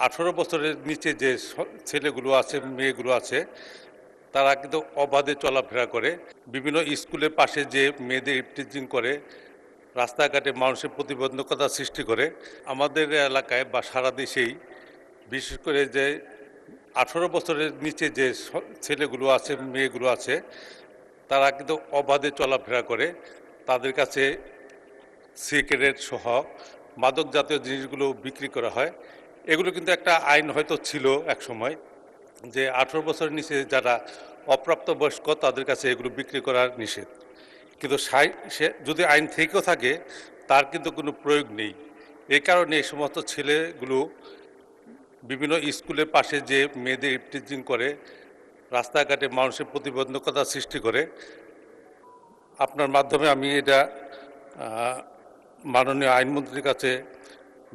18 বছরের নিচে যে ছেলেগুলো আছে, মেয়েগুলো আছে, তারা কিন্তু অবাধে চলাফেরা করে। বিভিন্ন স্কুলের পাশে যে মেয়েদের ইভটিজিং করে, রাস্তাঘাটে মানুষের প্রতিবন্ধকতা সৃষ্টি করে। আমাদের এলাকায় বা সারা দেশেই বিশেষ করে যে 18 বছরের নিচে যে ছেলেগুলো আছে, মেয়েগুলো আছে, তারা কিন্তু অবাধে চলাফেরা করে। তাদের কাছে সিগারেট সহ মাদক জাতীয় জিনিসগুলো বিক্রি করা হয়। এগুলো কিন্তু একটা আইন হয়তো ছিল একসময়, যে 18 বছরের নিচে যারা অপ্রাপ্তবয়স্ক তাদের কাছে এগুলো বিক্রি করা নিষেধ। কিন্তু সে যদি আইন থেকেও থাকে, তার কিন্তু কোনো প্রয়োগ নেই। এই কারণে এই সমস্ত ছেলেগুলো বিভিন্ন স্কুলের পাশে যে মেয়েদের ইভটিজিং করে, রাস্তাঘাটে মানুষের প্রতিবন্ধকতা সৃষ্টি করে। আপনার মাধ্যমে আমি এটা মাননীয় আইনমন্ত্রীর কাছে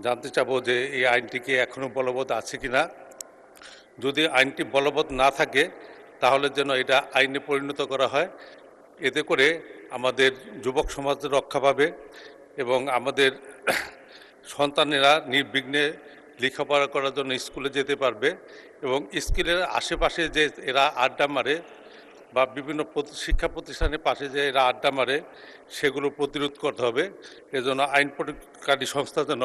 জানতে চাবো যে এই আইনটি কি এখনও বলবৎ আছে কিনা। যদি আইনটি বলবৎ না থাকে, তাহলে যেন এটা আইনে পরিণত করা হয়। এতে করে আমাদের যুবক সমাজ রক্ষা পাবে এবং আমাদের সন্তানেরা নির্বিঘ্নে লেখাপড়া করার জন্য স্কুলে যেতে পারবে এবং স্কুলের আশেপাশে যে এরা আড্ডা মারে বা বিভিন্ন শিক্ষা প্রতিষ্ঠানের পাশে যে এরা আড্ডা মারে, সেগুলো প্রতিরোধ করতে হবে। এজন্য আইন প্রয়োগকারী সংস্থা যেন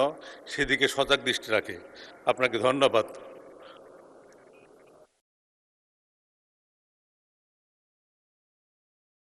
সেদিকে সজাগ দৃষ্টি রাখে। আপনাকে ধন্যবাদ।